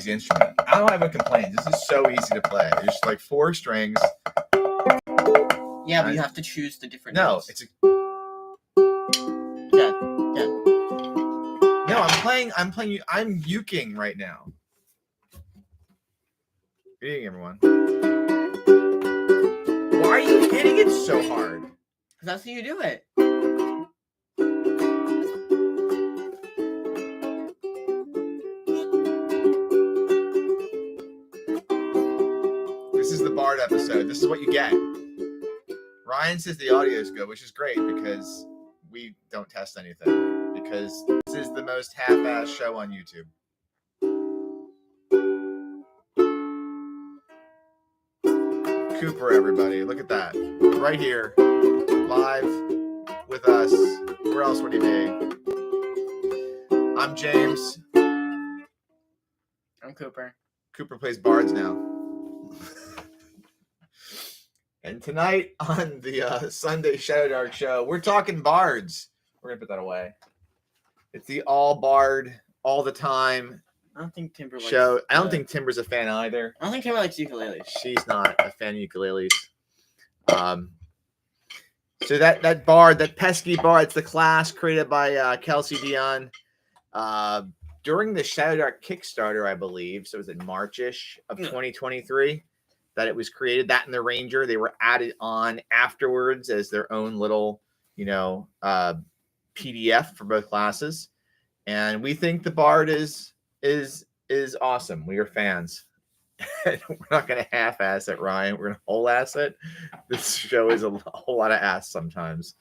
easy instrument. I don't have a complaint. This is so easy to play. It's just like 4 strings. Yeah, but you have to choose the different notes. It's a... Yeah. No, I'm uking right now. Good evening, everyone. Why are you hitting it so hard? Because that's how you do it. This is the Bard episode. This is what you get. Ryan says the audio is good, which is great because we don't test anything. Because this is the most half-ass show on YouTube. Cooper, everybody. Look at that. Right here. Live with us. Where else would he be? I'm James. I'm Cooper. Cooper plays Bards now. And tonight on the Sunday Shadowdark show, we're talking Bards. We're going to put that away. It's the all Bard, all the time I don't think Timber likes show. I don't think Timber's a fan either. I don't think Timber likes ukuleles. She's not a fan of ukuleles. So that Bard, that pesky Bard, it's the class created by Kelsey Dion during the Shadowdark Kickstarter, I believe. So it was in March-ish of 2023 that it was created. That and the Ranger, they were added on afterwards as their own little, PDF for both classes. And we think the Bard is awesome. We are fans. We're not going to half-ass it, Ryan. We're going to whole-ass it. This show is a whole lot of ass sometimes.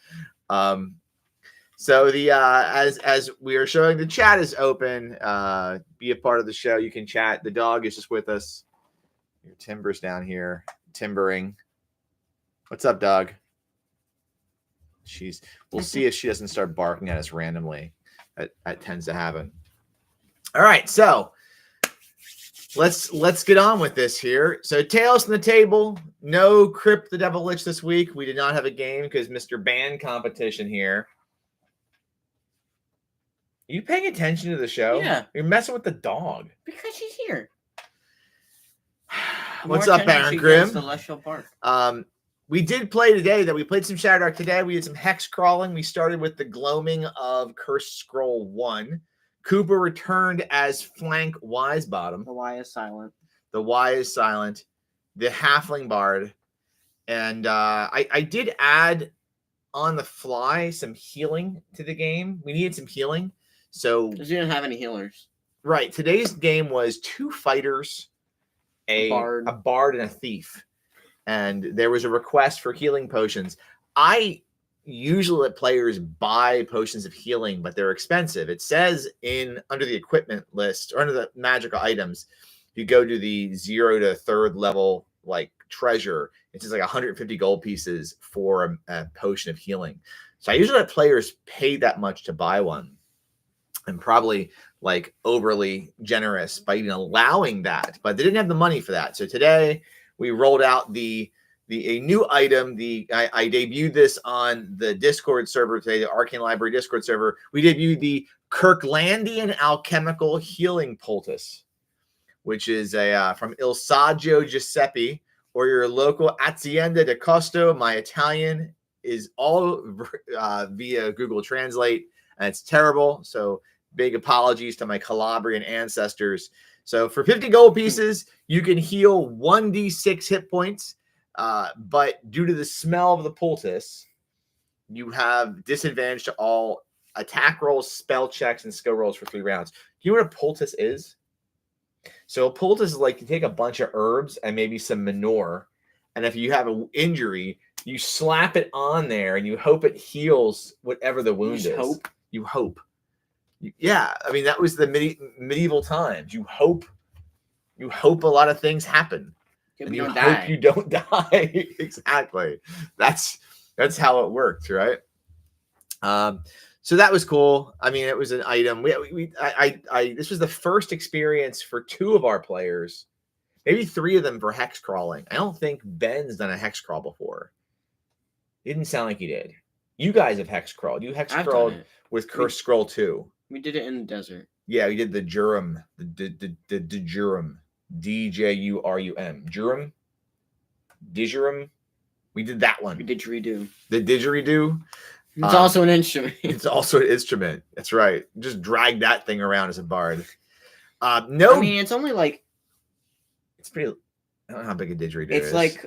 So the as we are showing, the chat is open. Be a part of the show. You can chat. The dog is just with us. Your Timber's down here timbering. What's up, dog? We'll see if she doesn't start barking at us randomly. That tends to happen. All right, so let's get on with this here. So Tales from the Table, no Crypt the Devil Lich this week. We did not have a game because Mr. Band competition here. Are you paying attention to the show? Yeah. You're messing with the dog. Because she's here. What's up, Baron Grimm? The less she'll bark. We did play today, we played some Shadowdark today. We did some hex crawling. We started with the gloaming of Cursed Scroll 1. Cooper returned as Flank Wisebottom. The Y is silent. The Y is silent. The Halfling Bard. And I did add on the fly some healing to the game. We needed some healing. So because you didn't have any healers. Right. Today's game was 2 fighters, a bard and a thief. And there was a request for healing potions. I usually let players buy potions of healing, but they're expensive. It says under the equipment list or under the magical items, you go to the 0 to 3rd level like treasure. It's just like 150 gold pieces for a potion of healing. So I usually let players pay that much to buy one. I'm probably like overly generous by even allowing that, but they didn't have the money for that. So today we rolled out a new item. I debuted this on the Discord server today, the Arcane Library Discord server. We debuted the Kirklandian Alchemical Healing Poultice, which is from Il Saggio Giuseppe or your local Azienda de Costo. My Italian is all via Google Translate, and it's terrible. So big apologies to my Calabrian ancestors. So for 50 gold pieces, you can heal 1d6 hit points. But due to the smell of the poultice, you have disadvantage to all attack rolls, spell checks, and skill rolls for 3 rounds. Do you know what a poultice is? So a poultice is like you take a bunch of herbs and maybe some manure, and if you have an injury, you slap it on there and you hope it heals whatever the wound is. You hope. Yeah, I mean that was the medieval times. You hope a lot of things happen. And you hope you don't die. Exactly. That's how it worked, right? So that was cool. I mean, it was an item. This was the first experience for 2 of our players, maybe 3 of them for hex crawling. I don't think Ben's done a hex crawl before. It didn't sound like he did. You guys have hex crawled. You hex crawled with Cursed Scroll 2. We did it in the desert. Yeah, we did the Jurum, the Jurum, Djurum, Jurum. We did that one. We didgeridoo. The didgeridoo. It's also an instrument. It's also an instrument. That's right. Just drag that thing around as a bard. No, I mean, it's only like it's pretty. I don't know how big a didgeridoo it's is. like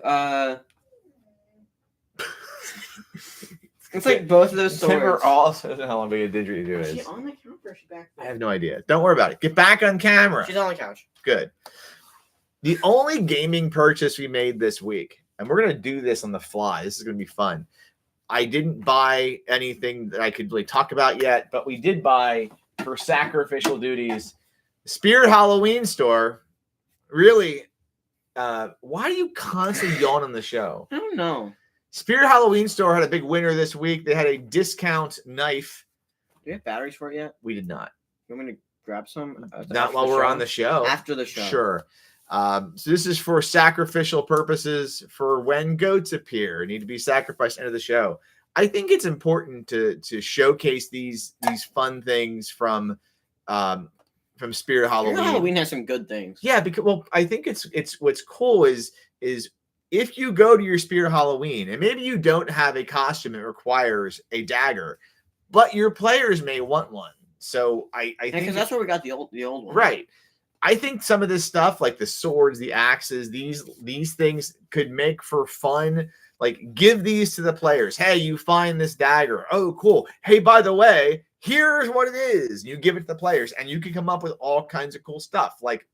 it's like both of those swords. Timber also doesn't know how big a didgeridoo Is is. she on the couch or is she back there? I have no idea. Don't worry about it. Get back on camera. She's on the couch. Good. The only gaming purchase we made this week, and we're gonna do this on the fly. This is gonna be fun. I didn't buy anything that I could really talk about yet, but we did buy for sacrificial duties. Spirit Halloween store. Really, why are you constantly yawning on the show? I don't know. Spirit Halloween store had a big winner this week. They had a discount knife. Do we have batteries for it yet? We did not. You want me to grab some? Not while we're on the show. After the show. Sure. So this is for sacrificial purposes for when goats appear, need to be sacrificed into the show. I think it's important to showcase these fun things from Spirit Halloween. Halloween has some good things. Yeah, because I think it's what's cool is if you go to your Spirit Halloween and maybe you don't have a costume that requires a dagger, but your players may want one. So I think because that's where we got the old one. Right. I think some of this stuff, like the swords, the axes, these things could make for fun. Like, give these to the players. Hey, you find this dagger. Oh, cool. Hey, by the way, here's what it is. You give it to the players, and you can come up with all kinds of cool stuff. Like,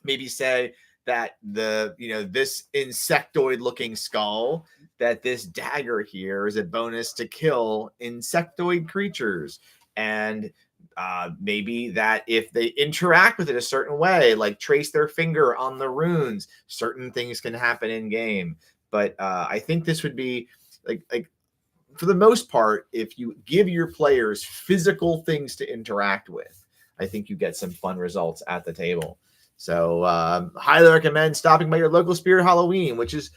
maybe say that this insectoid-looking skull, that this dagger here is a bonus to kill insectoid creatures, and maybe that if they interact with it a certain way, like trace their finger on the runes, certain things can happen in game. But I think this would be like for the most part, if you give your players physical things to interact with, I think you get some fun results at the table. So highly recommend stopping by your local Spirit Halloween, which is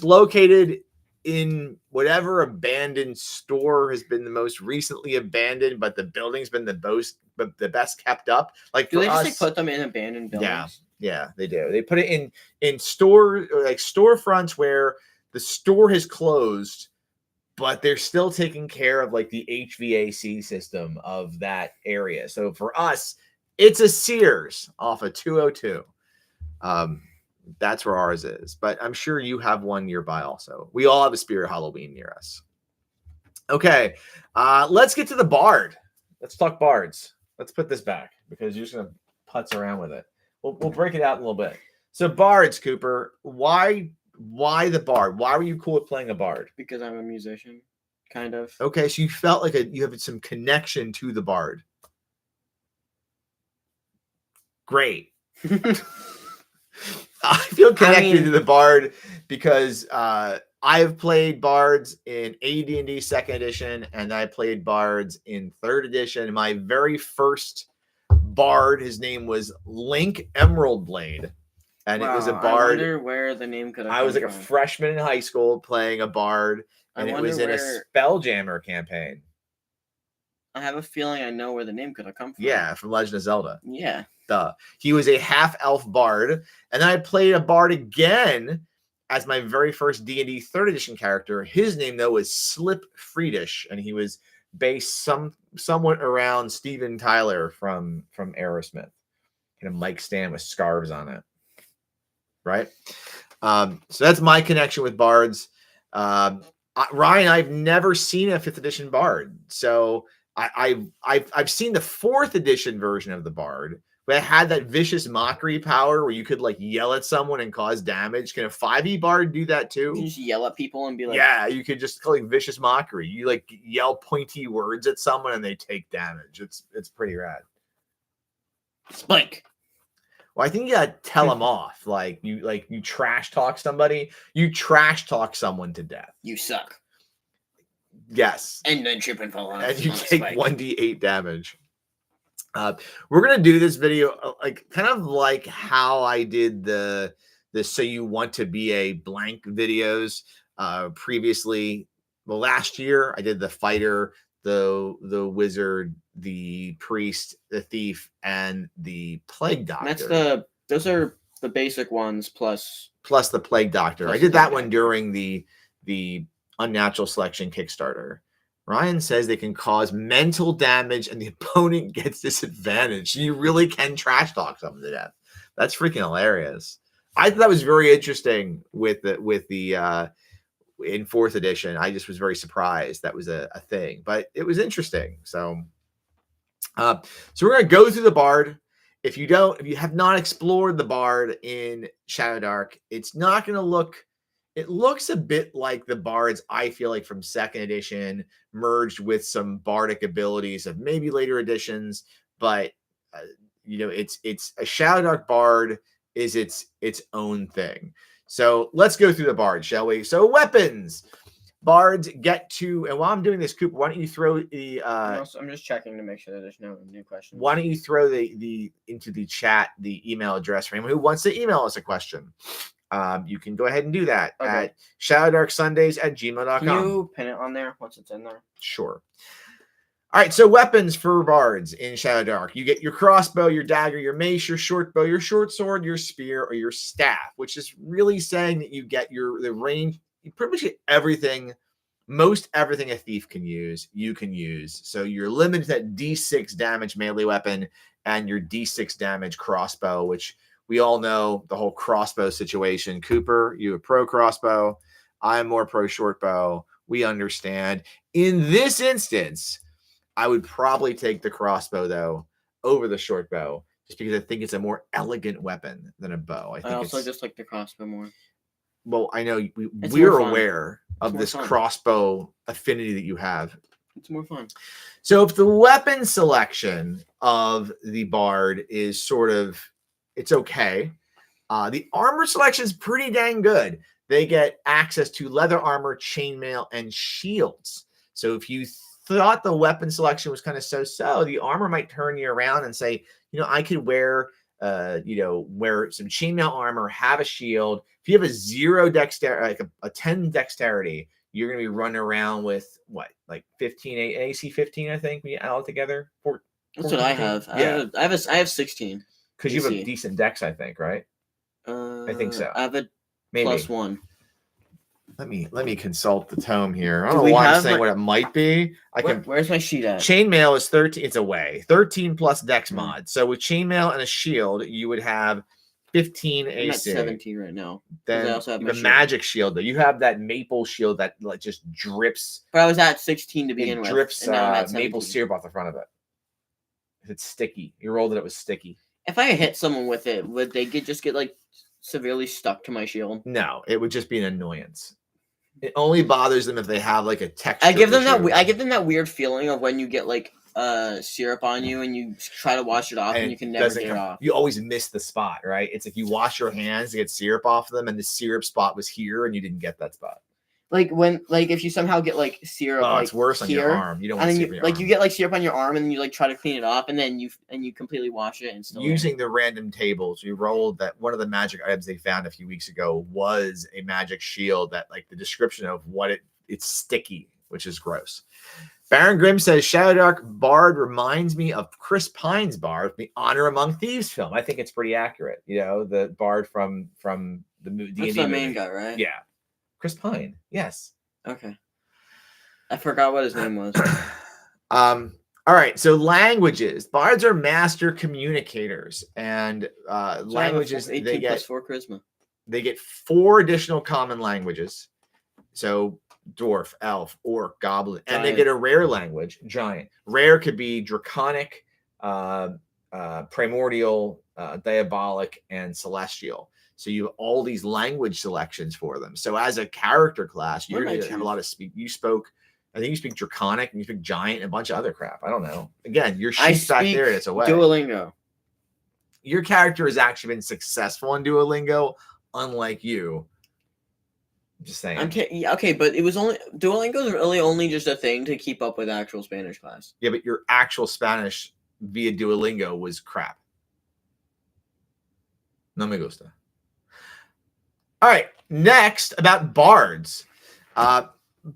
located in whatever abandoned store has been the most recently abandoned, but the building's been the best kept up. Like, do they just put them in abandoned buildings? Yeah, they do. They put it in store, like storefronts where the store has closed, but they're still taking care of like the HVAC system of that area. So for us, it's a Sears off of 202. That's where ours is, but I'm sure you have one nearby also. We all have a Spirit Halloween near us. Okay, let's get to the Bard. Let's talk Bards. Let's put this back because you're just going to putz around with it. We'll break it out a little bit. So Bards, Cooper, why the Bard? Why were you cool with playing a Bard? Because I'm a musician, kind of. Okay, so you felt like you have some connection to the Bard. Great. I feel connected to the Bard because I've played Bards in AD&D 2nd edition, and I played Bards in 3rd edition. My very first Bard, his name was Link Emerald Blade, and it was a Bard. I wonder where the name could have I was like a freshman in high school playing a Bard, and it was in a Spelljammer campaign. I have a feeling I know where the name could have come from. Yeah, from Legend of Zelda. Yeah. He was a half-elf bard, and then I played a bard again as my very first D&D 3rd edition character. His name, though, was Slip Friedish, and he was based somewhat around Steven Tyler from Aerosmith. And a mic stand with scarves on it. Right? So that's my connection with bards. Ryan, I've never seen a 5th edition bard, so I've seen the 4th edition version of the bard. But it had that vicious mockery power where you could like yell at someone and cause damage. Can a 5e bard do that too? You just yell at people and be like, yeah, you could just call it vicious mockery. You like yell pointy words at someone and they take damage. It's pretty rad. Spike. Well, I think you gotta tell them off. Like you trash talk somebody. You trash talk someone to death. You suck. Yes. And then trip and fall on. And you take 1d8 damage. We're gonna do this video like kind of like how I did the So You Want to Be a Blank videos previously. Well, last year I did the fighter, the wizard, the priest, the thief, and the plague doctor. Those are the basic ones plus the plague doctor. I did that one during the Unnatural Selection Kickstarter. Ryan says they can cause mental damage and the opponent gets disadvantaged. You really can trash talk someone to death. That's freaking hilarious. I thought that was very interesting with the in 4th edition. I just was very surprised that was a thing, but it was interesting. So we're gonna go through the bard. If you have not explored the bard in Shadowdark, it's not gonna look. It looks a bit like the bards, I feel like, from 2nd edition, merged with some bardic abilities of maybe later editions. But it's a Shadowdark bard is its own thing. So let's go through the bard, shall we? So weapons. Bards get to, and while I'm doing this, Cooper, why don't you throw the I'm just checking to make sure that there's no new questions. Why don't you throw the into the chat the email address for anyone who wants to email us a question? You can go ahead and do that at shadowdarksundays@gmail.com. Can you pin it on there once it's in there? Sure. All right, so weapons for bards in Shadowdark. You get your crossbow, your dagger, your mace, your short bow, your short sword, your spear, or your staff, which is really saying that you get the range. You pretty much get everything, most everything a thief can use, you can use. So you're limited to that D6 damage melee weapon and your D6 damage crossbow, which we all know the whole crossbow situation. Cooper, you a pro crossbow. I'm more pro short bow. We understand. In this instance, I would probably take the crossbow, though, over the short bow, just because I think it's a more elegant weapon than a bow. I also just like the crossbow more. Well, I know we're aware of this crossbow affinity that you have. It's more fun. So if the weapon selection of the bard is sort of, it's okay. The armor selection is pretty dang good. They get access to leather armor, chainmail, and shields. So if you thought the weapon selection was kind of so-so, the armor might turn you around and say, I could wear some chainmail armor, have a shield. If you have a 0 dexterity, like a 10 dexterity, you're going to be running around with what, like 15, AC 15, I think, when you add all together. That's what I have. Yeah. I have 16. Because you have a decent dex, I think, right? I think so. I have a maybe +1. Let me consult the tome here. I don't know why I'm saying what it might be. Where's my sheet at? Chainmail is 13. It's away. 13 plus dex mod. So with chainmail and a shield, you would have 15 AC. I'm at 17 right now. Then I also have the magic shield, though. You have that maple shield that like just drips. But I was at 16 to begin with. It drips maple syrup off the front of it. It's sticky. You rolled it. It was sticky. If I hit someone with it, would they just get like severely stuck to my shield? No, it would just be an annoyance. It only bothers them if they have like a texture. I give them that weird feeling of when you get like syrup on you and you try to wash it off and you can never get it off. You always miss the spot, right? It's like you wash your hands to get syrup off them, and the syrup spot was here, and you didn't get that spot. Like if you somehow get like syrup, it's worse on your arm. You don't want syrup on your arm. You get like syrup on your arm, and then you like try to clean it off, and then you completely wash it and still using the random tables. We rolled that one of the magic items they found a few weeks ago was a magic shield that like the description of what it's sticky, which is gross. Baron Grimm says Shadowdark Bard reminds me of Chris Pine's Bard, the Honor Among Thieves film. I think it's pretty accurate. The Bard from the movie. That's the main guy, right? Yeah. Chris Pine, yes. Okay. I forgot what his name was. All right, so languages. Bards are master communicators, and languages 18 they get 4 charisma. They get 4 additional common languages. So dwarf, elf, orc, goblin, and they get a rare language, giant. Rare could be draconic, primordial, diabolic, and celestial. So you have all these language selections for them. So as a character class, you're going to have a lot of speak. I think you speak Draconic and you speak Giant and a bunch of other crap. I don't know. Again, your sheet's back there and it's away. Duolingo. Your character has actually been successful in Duolingo, unlike you. I'm just saying. Okay, but it was Duolingo is really only just a thing to keep up with actual Spanish class. Yeah, but your actual Spanish via Duolingo was crap. No me gusta. All right, next about bards.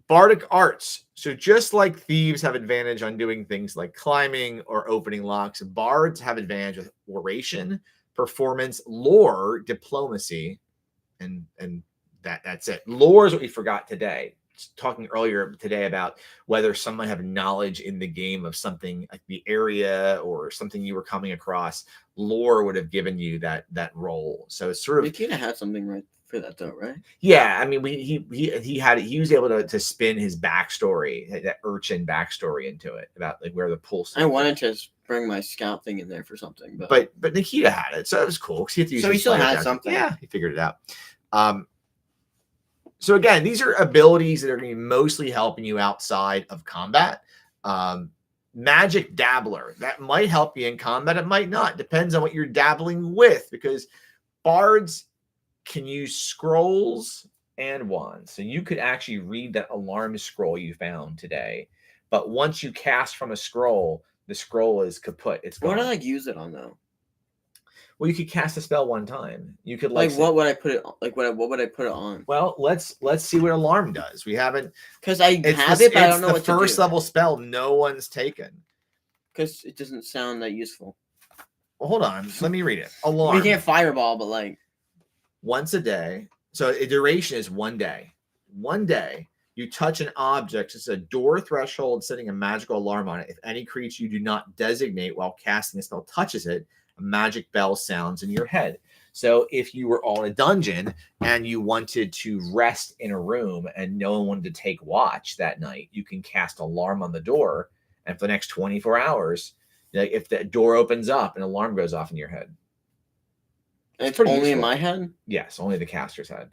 Bardic arts. So just like thieves have advantage on doing things like climbing or opening locks, bards have advantage with oration, performance, lore, diplomacy, and that's it. Lore is what we forgot today. Talking earlier today about whether someone have knowledge in the game of something like the area or something you were coming across. Lore would have given you that role. So it's sort of Nikita had something right for that though, right? Yeah, I mean, he was able to spin his backstory, that urchin backstory into it about like where the pulse. I wanted to bring my scout thing in there for something, but Nikita had it, so it was cool. He still had something. Yeah, he figured it out. So again, these are abilities that are going to be mostly helping you outside of combat. Magic Dabbler, that might help you in combat. It might not. Depends on what you're dabbling with, because bards can use scrolls and wands. So you could actually read that alarm scroll you found today. But once you cast from a scroll, the scroll is kaput. It's gone. What would I use it on though? Well, you could cast a spell one time. You could what would I put it like? What would I put it on? Well, let's see what alarm does. We haven't, because I have it, but I don't know what to do. It's the first level spell no one's taken. Because it doesn't sound that useful. Well, hold on. Let me read it. Alarm. You can't fireball, but like once a day. So a duration is 1 day. 1 day. You touch an object. It's a door threshold, setting a magical alarm on it. If any creature you do not designate while casting a spell touches it, a magic bell sounds in your head. So if you were all in a dungeon and you wanted to rest in a room and no one wanted to take watch that night, you can cast alarm on the door, and for the next 24 hours, if the door opens up, an alarm goes off in your head. It's only useful. In my head? Yes, only the caster's head.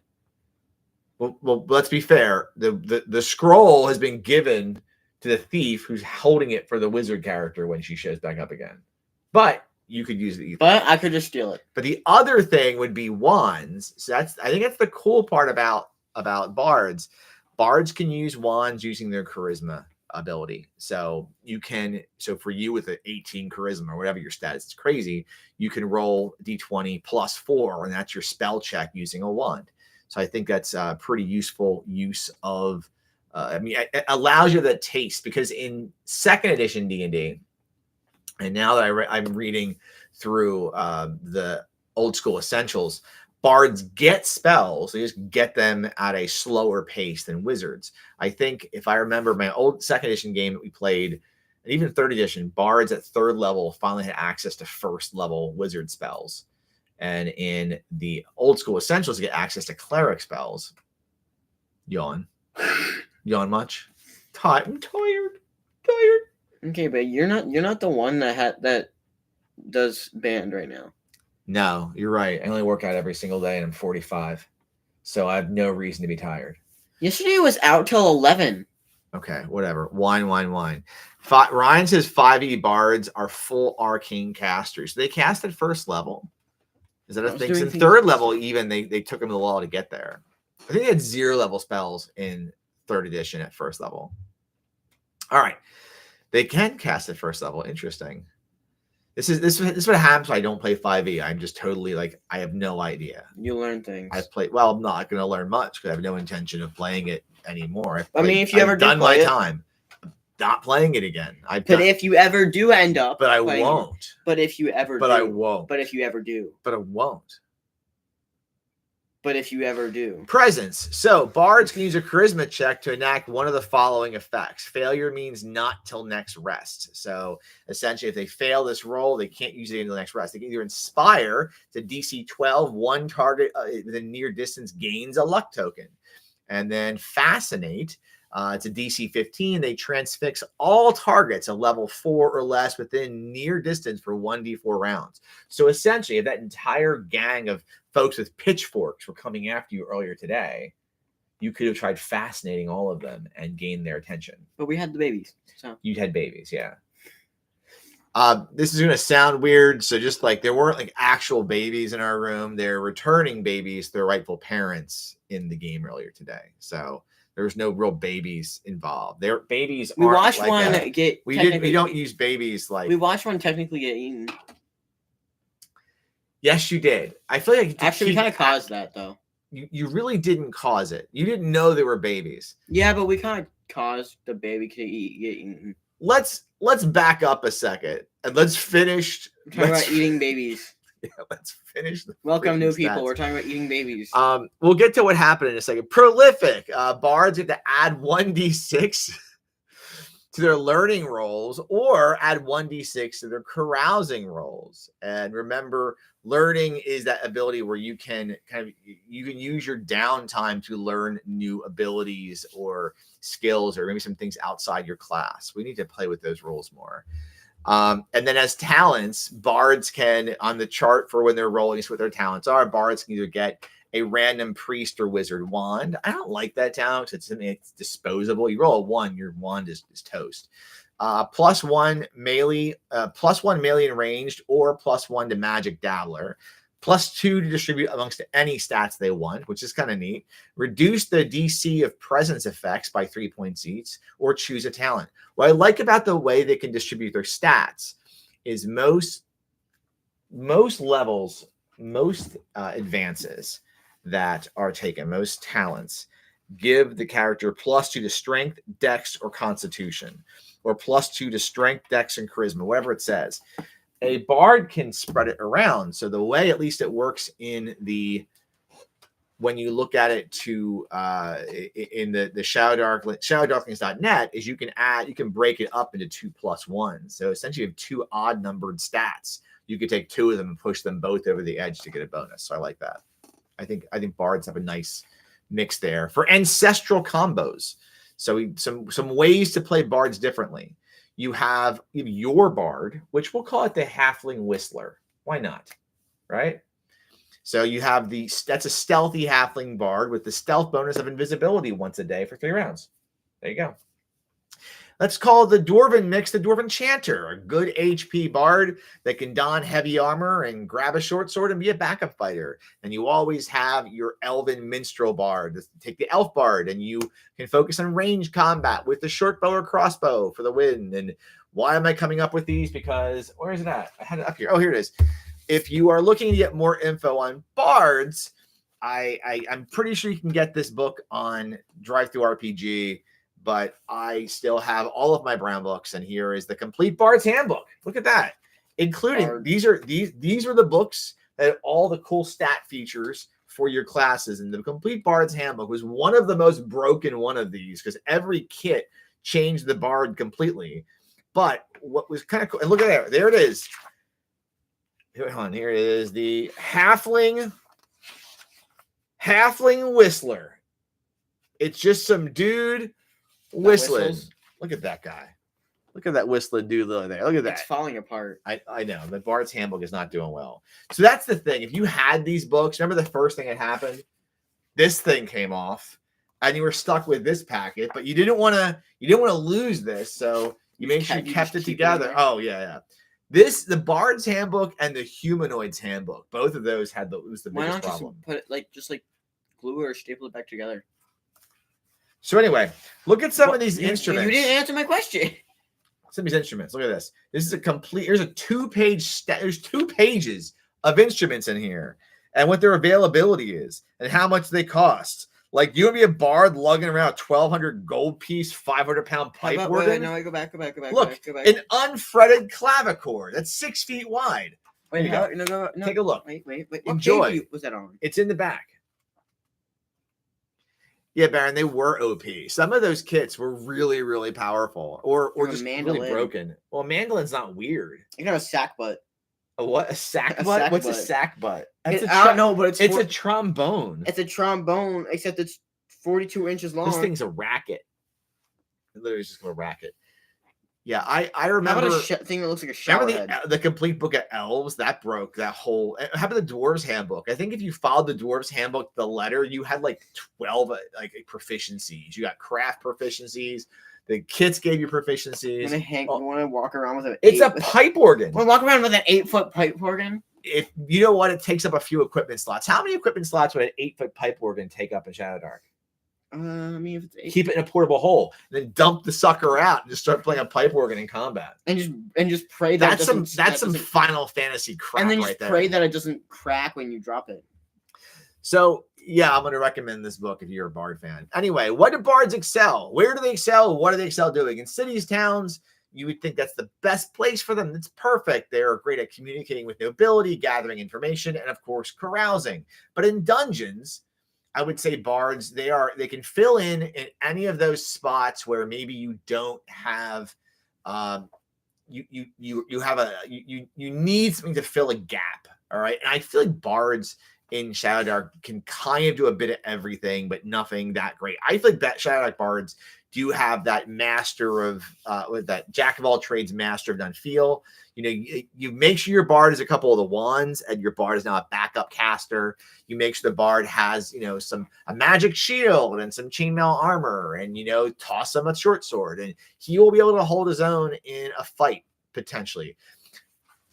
Well, let's be fair. The scroll has been given to the thief who's holding it for the wizard character when she shows back up again. But you could use it. But I could just steal it. But the other thing would be wands. So I think that's the cool part about bards. Bards can use wands using their charisma ability. So for you with an 18 charisma or whatever your status is crazy, you can roll d20 plus 4, and that's your spell check using a wand. So I think that's a pretty useful use of it allows you that taste, because in 2nd edition D&D, and now that I'm reading through the old school essentials, bards get spells. They just get them at a slower pace than wizards. I think if I remember my old 2nd edition game that we played, and even 3rd edition, bards at 3rd level finally had access to 1st level wizard spells. And in the old school essentials, you get access to cleric spells. Yawn much? I'm tired. Okay, but you're not the one that does band right now. No, you're right. I only work out every single day, and I'm 45, so I have no reason to be tired. Yesterday was out till 11. Okay, whatever. Wine. Ryan says 5e bards are full arcane casters. They cast at 1st level. Is that a thing? In 3rd level, even they took them a while to get there. I think they had 0 level spells in 3rd edition at 1st level. All right, they can cast at 1st level. Interesting. This is what happens when I don't play 5e. I'm just totally I have no idea. You learn things. I'm not going to learn much because I have no intention of playing it anymore. If you ever done my time, not playing it again. If you ever do end up, but I won't. But if you ever, I won't. But if you ever do, but I won't. But if you ever do. Presence. So bards can use a charisma check to enact one of the following effects. Failure means not till next rest. So essentially, if they fail this roll, they can't use it until the next rest. They can either inspire to DC 12, one target within near distance gains a luck token. And then fascinate. It's a DC 15. They transfix all targets of level 4 or less within near distance for 1d4 rounds. So essentially, if that entire gang of folks with pitchforks were coming after you earlier today, you could have tried fascinating all of them and gained their attention. But we had the babies. So you'd had babies, yeah. This is going to sound weird. So just there weren't actual babies in our room. They're returning babies to their rightful parents in the game earlier today. So there's no real babies involved. Their babies. We watched one get. We don't use babies We watched one technically get eaten. Yes, you did. I feel like actually we kind of caused that though. you really didn't cause it. You didn't know they were babies. Yeah, but we kind of caused the baby to get eaten. Let's back up a second and let's finish. We're talking about eating babies. Yeah, let's finish. Welcome, new people. We're talking about eating babies. We'll get to what happened in a second. Prolific. Bards get to add 1d6 to their learning rolls or add 1d6 to their carousing rolls. And remember, learning is that ability where you can use your downtime to learn new abilities or skills or maybe some things outside your class. We need to play with those rules more. And then as talents, bards can, on the chart for when they're rolling, what their talents are, bards can either get a random priest or wizard wand. I don't like that talent because it's disposable. You roll a 1, your wand is toast. +1 melee, +1 melee and ranged, or +1 to magic dabbler. +2 to distribute amongst any stats they want, which is kind of neat. Reduce the DC of presence effects by 3 points each, or choose a talent. What I like about the way they can distribute their stats is most levels, most advances that are taken, most talents, give the character +2 to strength, dex, or constitution, or +2 to strength, dex, and charisma, whatever it says. A bard can spread it around. So the way, at least it works in the, when you look at it to in the shadowdarkness.net, is you can break it up into 2 +1. So essentially you have 2 odd numbered stats. You could take 2 of them and push them both over the edge to get a bonus. So I like that. I think bards have a nice mix there for ancestral combos. So some ways to play bards differently. You have your bard, which we'll call it the halfling whistler. Why not? Right? So you have that's a stealthy halfling bard with the stealth bonus of invisibility once a day for 3 rounds. There you go. Let's call the dwarven mix the dwarven chanter, a good HP bard that can don heavy armor and grab a short sword and be a backup fighter. And you always have your elven minstrel bard. Take the elf bard, and you can focus on range combat with the short bow or crossbow for the win. And why am I coming up with these? Because where is it at? I had it up here. Oh, here it is. If you are looking to get more info on bards, I'm pretty sure you can get this book on Drive-Thru-RPG. But I still have all of my brown books, and here is the complete Bard's Handbook. Look at that, including these are the books that have all the cool stat features for your classes. And the complete Bard's Handbook was one of the most broken one of these because every kit changed the Bard completely. But what was kind of cool, and look at there it is. Hold on, here it is, the halfling whistler. It's just some dude whistling. Look at that guy. Look at that whistling dude there. Look at that. It's falling apart. I know. The Bard's Handbook is not doing well. So that's the thing. If you had these books, remember the first thing that happened? This thing came off, and you were stuck with this packet, but you didn't want to lose this, so you made sure you kept it together. Oh yeah. The Bard's Handbook and the Humanoid's Handbook, both of those was the biggest problem. Why not put it just glue or staple it back together? So anyway, look at some of these instruments. You didn't answer my question. Some of these instruments. Look at this. This is a complete. There's a 2-page. There's 2 pages of instruments in here, and what their availability is, and how much they cost. Like, you would be a bard lugging around a 1,200 gold piece, 500-pound pipe organ. No, go back. Look, an unfretted clavichord that's 6 feet wide. Wait, no. Take a look. Wait. Enjoy. What was that on? It's in the back. Yeah, Baron, they were OP. Some of those kits were really, really powerful, or just really broken. Well, mandolin's not weird. You got a sack butt. A what? A sack butt? What's a sack butt? I don't know, but it's a trombone. It's a trombone, except it's 42 inches long. This thing's a racket. It literally is just a racket. Yeah, I remember. How about a thing that looks like a shower head? The complete book of elves that broke that whole. How about the dwarves handbook? I think if you followed the dwarves handbook, the letter, you had 12 proficiencies. You got craft proficiencies. The kits gave you proficiencies. Want to walk around with it? It's a pipe organ. Want to walk around with an 8-foot pipe organ? If you know what, it takes up a few equipment slots. How many equipment slots would an 8-foot pipe organ take up in Shadowdark? If it's keep it in a portable hole, then dump the sucker out and just start playing a pipe organ in combat. And just pray that that's some Final Fantasy crap. And then just pray that it doesn't crack when you drop it. So yeah, I'm going to recommend this book if you're a Bard fan. Anyway, what do Bards excel? Where do they excel? What do they excel doing? In cities, towns, you would think that's the best place for them. It's perfect. They're great at communicating with nobility, gathering information, and of course, carousing. But in dungeons, I would say Bards, they can fill in any of those spots where maybe you don't have you need something to fill a gap. All right. And I feel like Bards in Shadowdark can kind of do a bit of everything, but nothing that great. I feel like that Shadowdark Bards do have that master of with that jack of all trades, master of none feel. You know, you make sure your Bard is a couple of the wands, and your Bard is now a backup caster. You make sure the Bard has, you know, a magic shield and some chainmail armor, and you know, toss him a short sword, and he will be able to hold his own in a fight potentially.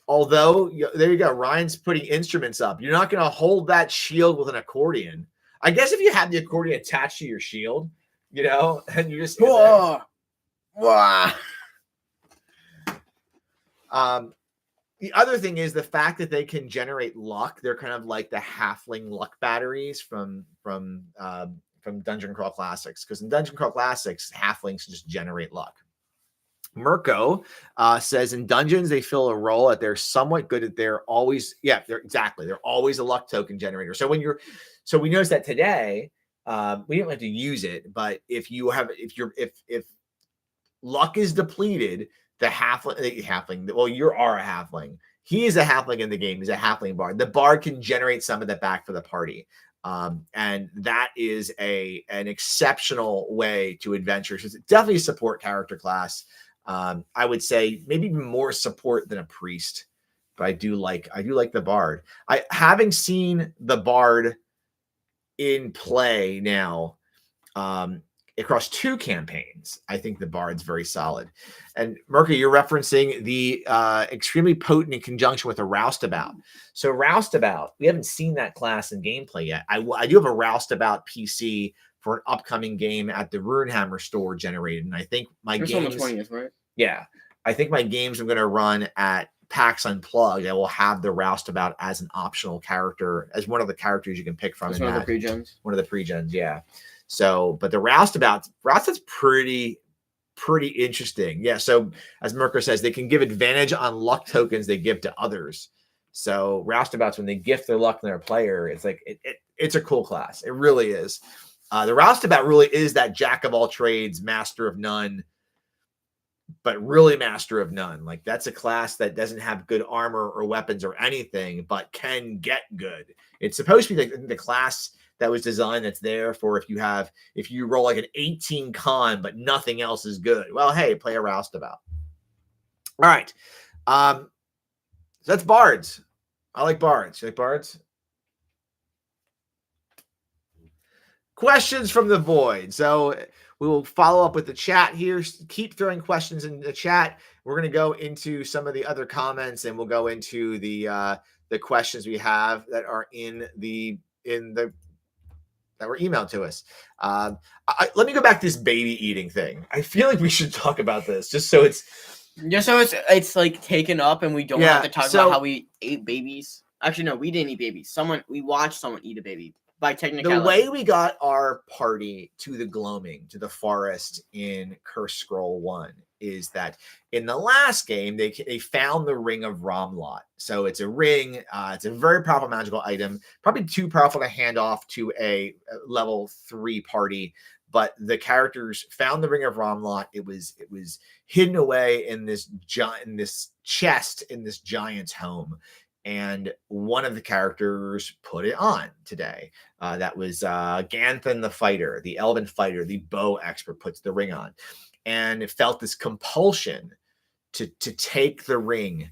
Although, there you go, Ryan's putting instruments up. You're not going to hold that shield with an accordion. I guess if you have the accordion attached to your shield, you know, and you just whoa. The other thing is the fact that they can generate luck. They're kind of like the halfling luck batteries from Dungeon Crawl Classics, because in Dungeon Crawl Classics, halflings just generate luck. Mirko says in dungeons they fill a role that they're somewhat good at. They're always they're always a luck token generator. So we noticed that today we didn't have to use it, but if luck is depleted, the halfling, well, you are a halfling. He is a halfling in the game. He's a halfling bard. The bard can generate some of that back for the party. And that is an exceptional way to adventure. So it's definitely a support character class. I would say maybe even more support than a priest, but I do like the bard. Having seen the bard in play now, across 2 campaigns, I think the bard's very solid. And Mercury, you're referencing the extremely potent in conjunction with a roustabout. So roustabout, we haven't seen that class in gameplay yet. I do have a roustabout PC for an upcoming game at the Runehammer store generated, and I think my games on the 20th, right? Yeah, I think my games I'm going to run at PAX Unplugged. I will have the roustabout as an optional character, as one of the characters you can pick from. One of the pre-gens. One of the pre-gens, yeah. So, but the roustabout's pretty interesting. Yeah. So as Mirko says, they can give advantage on luck tokens they give to others. So roustabouts, when they gift their luck to their player, it's like it's a cool class. It really is. The roustabout really is that jack of all trades, master of none, but really master of none. Like that's a class that doesn't have good armor or weapons or anything, but can get good. It's supposed to be like the class that was designed that's there for if you roll like an 18 con, but nothing else is good. Well, hey, play a roustabout. All right. So that's bards. I like bards. You like bards? Questions from the void. So we will follow up with the chat here. Keep throwing questions in the chat. We're going to go into some of the other comments, and we'll go into the questions we have that are that were emailed to us. Let me go back to this baby eating thing. I feel like we should talk about this just so it's like taken up, and we don't have to talk about how we ate babies. Actually, no, we didn't eat babies. We watched someone eat a baby. By technicality. The way we got our party to the gloaming, to the forest in Curse Scroll 1, is that in the last game, they found the Ring of Ramlot. So it's a ring. It's a very powerful magical item, probably too powerful to hand off to a level 3 party. But the characters found the Ring of Ramlot. It was hidden away in this chest in this giant's home. And one of the characters put it on today. That was Ganthan the fighter, the elven fighter, the bow expert, puts the ring on. And it felt this compulsion to take the ring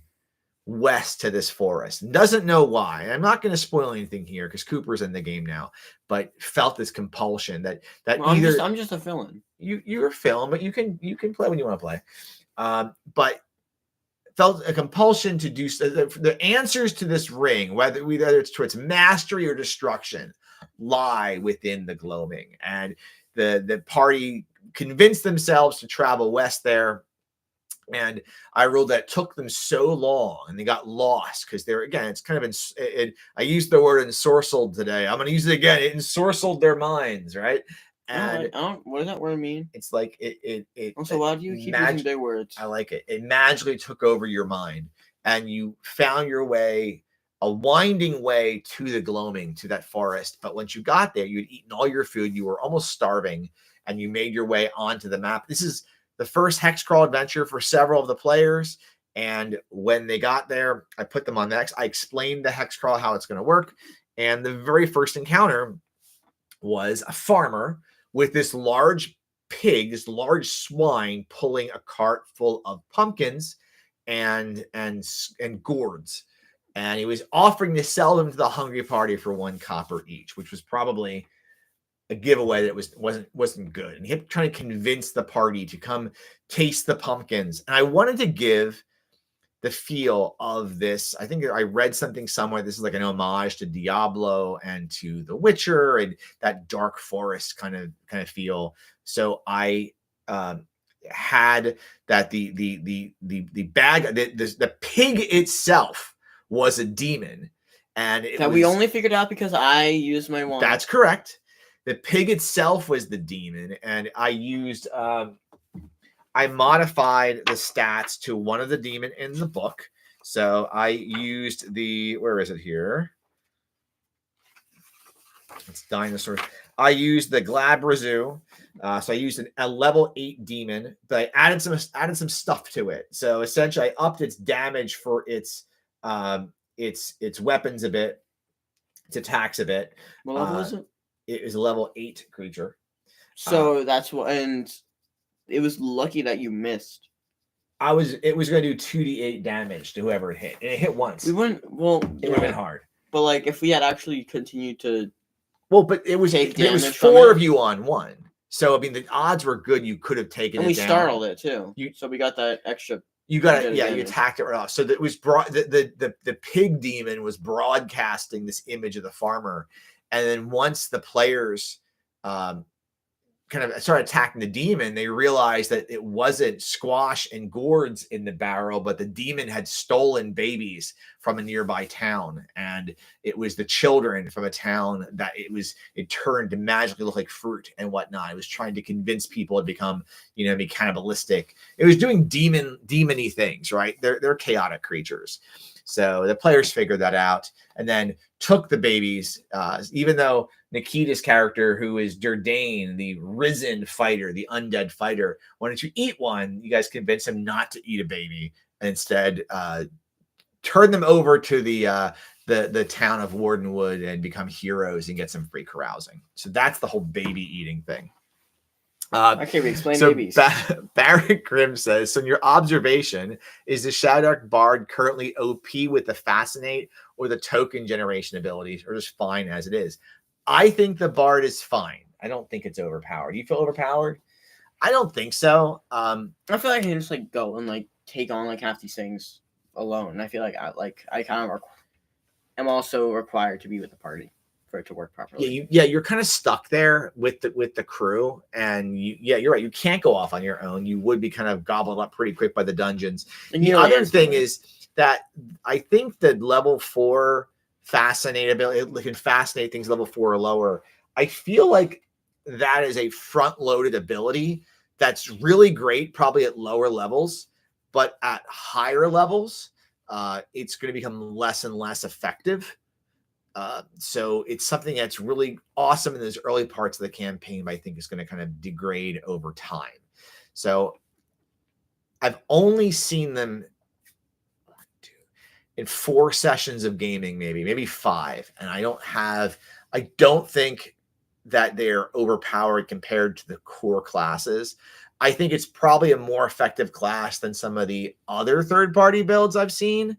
west to this forest. Doesn't know why. I'm not going to spoil anything here because Cooper's in the game now, but felt this compulsion that I'm just a villain. You're a villain, but you can play when you want to play. But felt a compulsion to do the answers to this ring, whether it's towards mastery or destruction, lie within the gloaming. And the party convinced themselves to travel west there. And I ruled that it took them so long and they got lost because they're, again, it's kind of, I used the word ensorcelled today. I'm going to use it again. It ensorcelled their minds, right? And what does that word mean? It's like it. Also, why do you keep using big words? I like it. It magically took over your mind, and you found your way, a winding way to the gloaming, to that forest. But once you got there, you had eaten all your food. You were almost starving, and you made your way onto the map. This is the first hex crawl adventure for several of the players. And when they got there, I put them on the hex. I explained the hex crawl, how it's going to work. And the very first encounter was a farmer with this large pig, this large swine, pulling a cart full of pumpkins and gourds. And he was offering to sell them to the hungry party for 1 copper each, which was probably a giveaway that wasn't good. And he kept trying to convince the party to come taste the pumpkins. And I wanted to give the feel of this. I think I read something somewhere. This is like an homage to Diablo and to The Witcher and that dark forest kind of feel. So I had that the pig itself was a demon, and we only figured out because I used my wand. That's correct. The pig itself was the demon, and I used I modified the stats to one of the demon in the book. So I used where is it here? It's dinosaurs. I used the Glabrazu. So I used a level 8 demon, but I added some stuff to it. So essentially I upped its damage for its weapons a bit, its attacks a bit. What level is it? It is a level 8 creature. So that's what, and it was lucky that you missed. It was going to do 2d8 damage to whoever it hit. And it hit once. It would have been hard. But like if we had actually continued to but it was 4 of you on 1. So I mean the odds were good you could have taken it down. And we startled it too. So we got that extra. You got it, yeah, you attacked it right off. So that was the pig demon was broadcasting this image of the farmer. And then once the players kind of started attacking the demon, they realized that it wasn't squash and gourds in the barrel, but the demon had stolen babies from a nearby town, and it was the children from a town that it turned to magically look like fruit and whatnot. It was trying to convince people to become, be cannibalistic. It was doing demony things, right? They're chaotic creatures. So the players figured that out and then took the babies, even though Nikita's character, who is Durdane, the risen fighter, the undead fighter, wanted to eat one, you guys convinced him not to eat a baby and instead turn them over to the town of Wardenwood and become heroes and get some free carousing. So that's the whole baby eating thing. Okay, we explain babies. Barrett Grimm says, so in your observation, is the Shadowdark Bard currently OP with the Fascinate or the token generation abilities, or just fine as it is? I think the Bard is fine. I don't think it's overpowered. Do you feel overpowered? I don't think so. I feel like I can just go and take on half these things alone. I feel like I kind of am also required to be with the party for it to work properly. You're kind of stuck there with the crew, and you're right. You can't go off on your own. You would be kind of gobbled up pretty quick by the dungeons. And the other thing is that I think the level 4 Fascinate ability, it can fascinate things level 4 or lower. I feel like that is a front-loaded ability that's really great, probably at lower levels, but at higher levels, it's going to become less and less effective. So it's something that's really awesome in those early parts of the campaign, but I think it's going to kind of degrade over time. So I've only seen them in 4 sessions of gaming, maybe 5. And I don't think that they're overpowered compared to the core classes. I think it's probably a more effective class than some of the other third-party builds I've seen.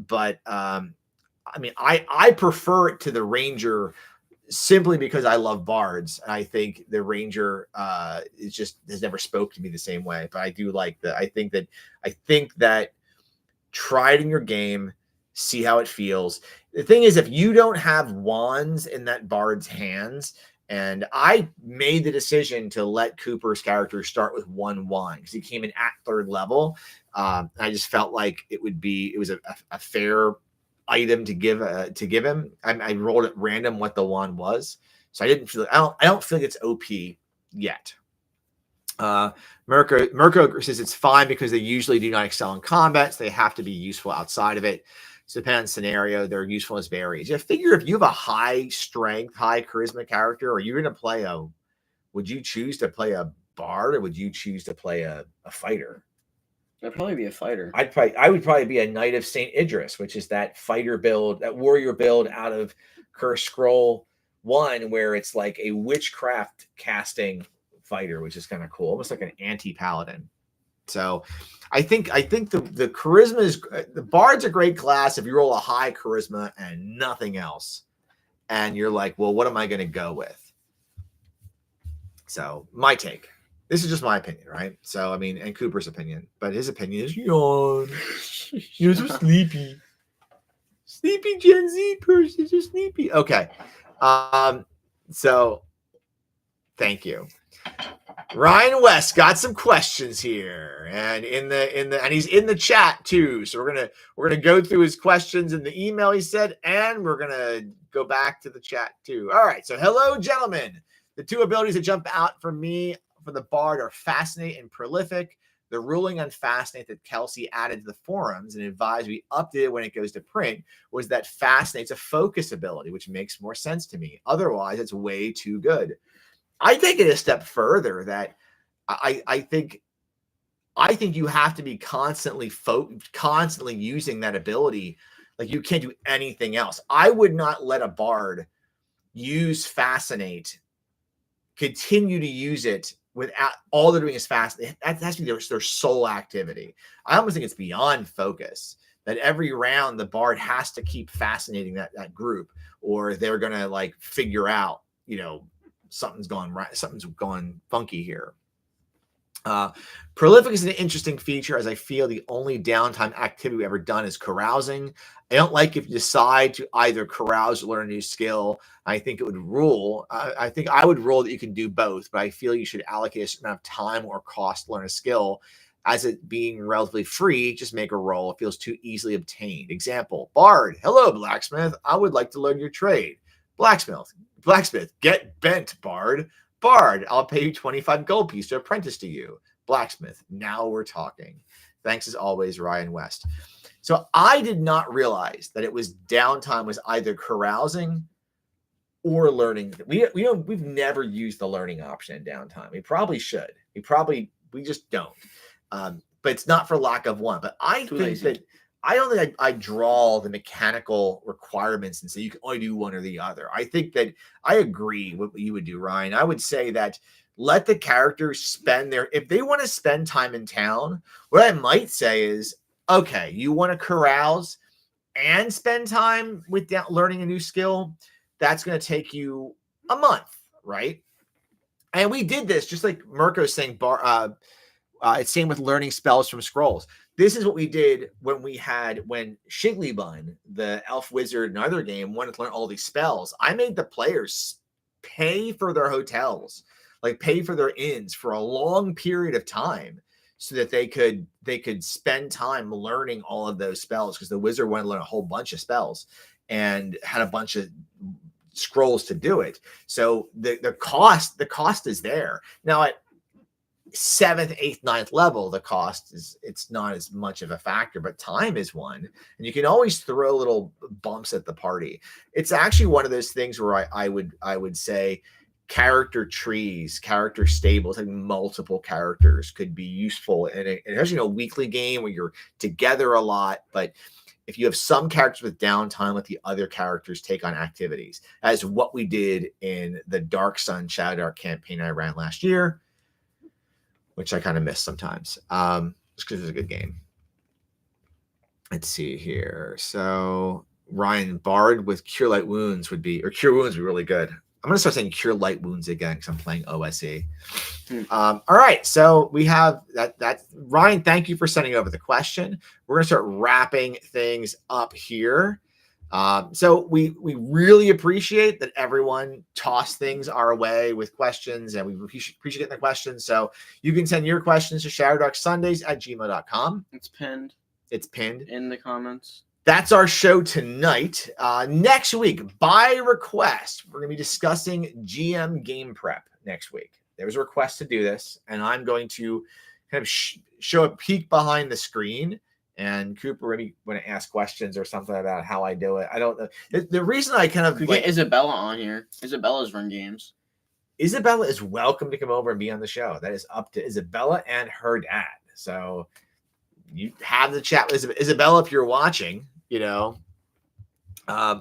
But I prefer it to the Ranger simply because I love bards. I think the Ranger has never spoke to me the same way. But I do like that. I think that try it in your game, see how it feels. The thing is, if you don't have wands in that bard's hands And I made the decision to let Cooper's character start with 1 wine because he came in at 3rd level. I just felt like it was a fair item to give him. I rolled at random what the wand was, so I don't feel like it's OP yet. Mirko says it's fine because they usually do not excel in combat, so they have to be useful outside of it. So depending on scenario, their usefulness varies. I figure if you have a high strength, high charisma character, or you're going to play would you choose to play a bard or would you choose to play a fighter? I'd probably be a fighter. I would probably be a Knight of St. Idris, which is that fighter build, that warrior build out of Curse Scroll 1, where it's like a witchcraft casting fighter, which is kind of cool, almost like an anti-paladin. So I think the charisma is the bard's a great class if you roll a high charisma and nothing else, and you're like, well, what am I going to go with? So my take. This is just my opinion, right? So I mean, and Cooper's opinion, but his opinion is yawn. You're so sleepy. Sleepy Gen Z person, so sleepy. Okay. So thank you. Ryan West got some questions here, and and he's in the chat too. So we're gonna go through his questions in the email he said, and we're gonna go back to the chat too. All right. So hello, gentlemen. The 2 abilities that jump out for me for the bard are Fascinate and Prolific. The ruling on Fascinate that Kelsey added to the forums and advised we update when it goes to print was that Fascinate's a focus ability, which makes more sense to me. Otherwise, it's way too good. I take it a step further that I think you have to be constantly using that ability. Like you can't do anything else. I would not let a bard use Fascinate, continue to use it without all they're doing is Fascinate. That has to be their sole activity. I almost think it's beyond focus that every round the bard has to keep fascinating that group, or they're gonna like figure out, something's gone right, something's gone funky here. Prolific is an interesting feature as I feel the only downtime activity we've ever done is carousing. I don't like if you decide to either carouse or learn a new skill. I think it would rule. I think I would rule that you can do both, but I feel you should allocate a certain amount of time or cost to learn a skill. As it being relatively free, just make a roll. It feels too easily obtained. Example, Bard. Hello, blacksmith. I would like to learn your trade. Blacksmith, get bent, Bard. Bard, I'll pay you 25 gold piece to apprentice to you. Blacksmith, now we're talking. Thanks as always, Ryan West. So I did not realize that it was downtime was either carousing or learning. We've never used the learning option in downtime. We probably should. We just don't. But it's not for lack of one. But I don't think I draw the mechanical requirements and say you can only do one or the other. I think that I agree with what you would do, Ryan. I would say that let the characters spend if they want to spend time in town, what I might say is, okay, you want to carouse and spend time with learning a new skill. That's going to take you a month, right? And we did this just like Mirko's saying, it's same with learning spells from scrolls. This is what we did when Shiglybun, the elf wizard in another game, wanted to learn all these spells. I made the players pay for their hotels, like pay for their inns for a long period of time so that they could spend time learning all of those spells, because the wizard wanted to learn a whole bunch of spells and had a bunch of scrolls to do it. So the cost is there. Now at 7th, 8th, 9th level, the cost it's not as much of a factor, but time is one, and you can always throw little bumps at the party. It's actually one of those things where I would say character trees, character stables, having multiple characters could be useful, and especially a weekly game where you're together a lot. But if you have some characters with downtime, let the other characters take on activities, as what we did in the Dark Sun Shadowdark campaign I ran last year, which I kind of miss sometimes, just because it was a good game. Let's see here. So Ryan, Bard with Cure Light Wounds would be really good. I'm going to start saying Cure Light Wounds again because I'm playing OSE. All right, so we have that. Ryan, thank you for sending over the question. We're going to start wrapping things up here. So we really appreciate that everyone tossed things our way with questions, and we appreciate getting the questions. So you can send your questions to shadowdarksundays@gmail.com. It's pinned. It's pinned in the comments. That's our show tonight. Next week, by request, we're going to be discussing GM game prep next week. There was a request to do this, and I'm going to kind of show a peek behind the screen. And Cooper maybe want to ask questions or something about how I do it. I don't know. The reason I kind of could get Isabella on here. Isabella's run games. Isabella is welcome to come over and be on the show. That is up to Isabella and her dad. So you have the chat with Isabella if you're watching. You know,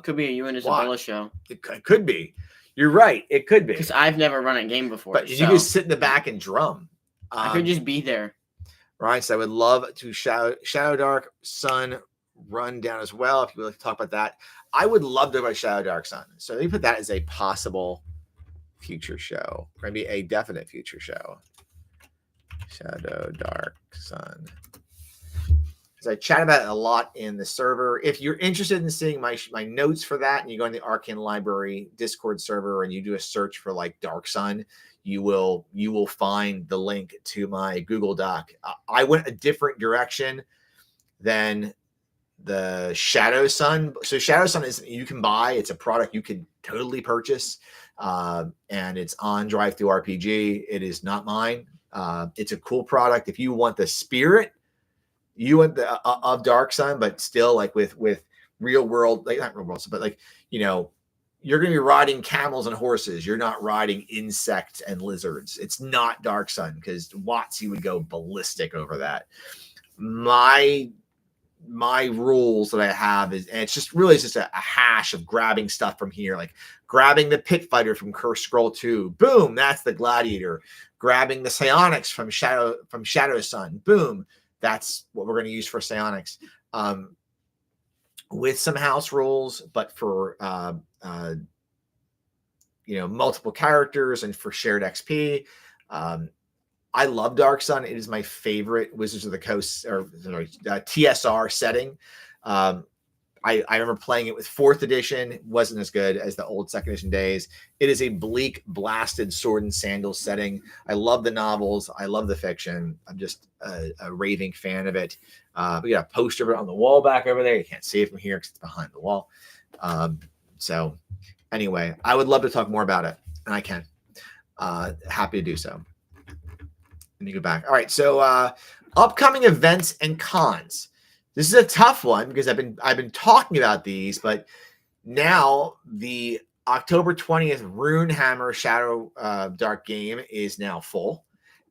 could be a you and Isabella show. It could be. You're right. It could be because I've never run a game before. But you just sit in the back and drum. I could just be there. Right. So I would love to Shadowdark Sun run down as well. If you would like to talk about that, I would love to talk about Shadowdark Sun. So let me put that as a possible future show, maybe a definite future show. Shadowdark Sun. Because I chat about it a lot in the server. If you're interested in seeing my notes for that, and you go in the Arcane Library Discord server and you do a search for like Dark Sun, you will find the link to my Google Doc. I went a different direction than the Shadow Sun. So Shadow Sun is you can buy. It's a product you can totally purchase, and it's on DriveThruRPG. It is not mine. It's a cool product. If you want the spirit, you want the of Dark Sun, but still like with real world, like not real world, but like you're going to be riding camels and horses. You're not riding insects and lizards. It's not Dark Sun because WotC would go ballistic over that. My rules that I have is, and it's just really just a hash of grabbing stuff from here, like grabbing the Pit Fighter from Cursed Scroll 2. Boom, that's the Gladiator. Grabbing the Psionics from Shadow Sun. Boom, that's what we're going to use for Psionics. With some house rules, but for multiple characters and for shared XP. I love Dark Sun. It is my favorite Wizards of the Coast TSR setting. I remember playing it with 4th edition. It wasn't as good as the old 2nd edition days. It is a bleak, blasted sword and sandals setting. I love the novels. I love the fiction. I'm just a raving fan of it. We got a poster of it on the wall back over there. You can't see it from here because it's behind the wall. So anyway, I would love to talk more about it, and I can. Happy to do so. Let me go back. All right, so upcoming events and cons. This is a tough one because I've been talking about these, but now the October 20th Runehammer Shadowdark game is now full.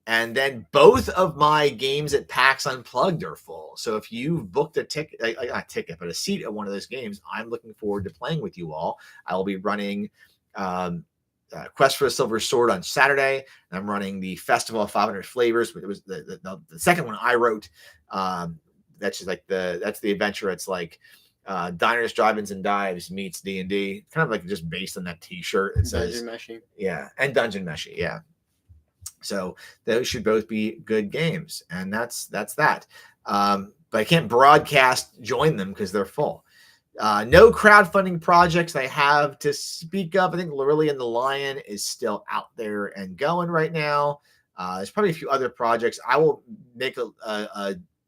And then both of my games at PAX Unplugged are full. So if you've booked a ticket, not a ticket, but a seat at one of those games, I'm looking forward to playing with you all. I will be running Quest for the Silver Sword on Saturday. And I'm running the Festival of 500 Flavors, but it was the second one I wrote. That's just like that's the adventure. It's like Diners, Drive-Ins, and Dives meets D&D. Kind of like just based on that T-shirt. It says Dungeon Meshy. Yeah, and Dungeon Meshy. Yeah. So those should both be good games, and that's that. But I can't broadcast join them because they're full. No crowdfunding projects I have to speak of. I think Lorelei and the Lion is still out there and going right now. There's probably a few other projects. I will make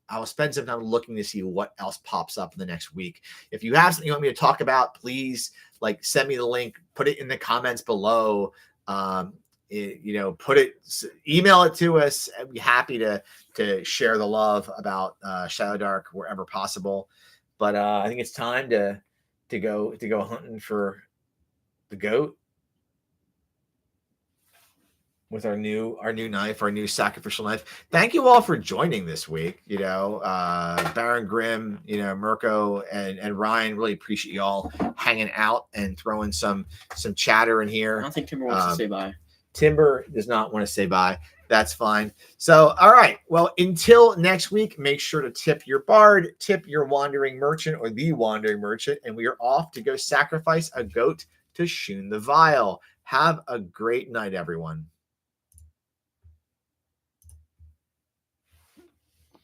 I will spend some time looking to see what else pops up in the next week. If you have something you want me to talk about, please send me the link, put it in the comments below. Email it to us. I'd be happy to share the love about Shadowdark wherever possible. But I think it's time to go hunting for the goat with our new knife, our new sacrificial knife. Thank you all for joining this week. Baron Grimm, Mirko and Ryan, really appreciate y'all hanging out and throwing some chatter in here. I don't think Timber wants to say bye. Timber does not want to say bye. That's fine. So, all right. Well, until next week, make sure to tip your bard, tip your wandering merchant or the wandering merchant, and we are off to go sacrifice a goat to Shun the Vile. Have a great night, everyone.